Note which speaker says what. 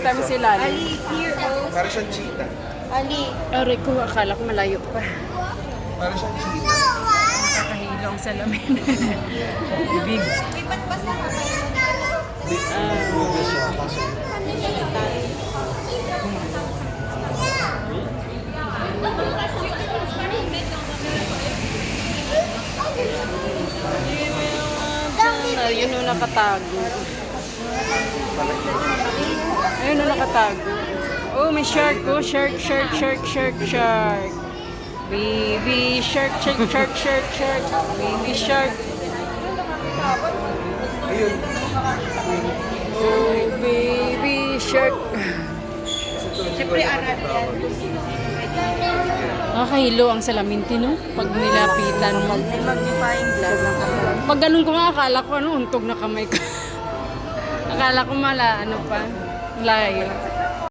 Speaker 1: Nakita mo sila.
Speaker 2: Ali, here, oh.
Speaker 3: Para siyang cheetah.
Speaker 2: Ali.
Speaker 1: Aray ko, akala ko malayo pa.
Speaker 3: Para siyang cheetah.
Speaker 1: Nakakahilo ang salamin. Bibig.
Speaker 2: May patpas na ka kayo.
Speaker 3: Buga siya. Kaso,
Speaker 1: Ayun o nakatago. Ayun o nakatago. Oh, may shark oh. Shark. Baby shark. Baby shark.
Speaker 3: ayun.
Speaker 1: Oh, baby shark.
Speaker 2: Siyempre, Arab yan.
Speaker 1: Nakakahilo ang salamin no? Pag nilapitan.
Speaker 2: Mag-define glass.
Speaker 1: Pag ganun ko nga, akala ko untog na kamay ko. Akala ko ano pa, layo.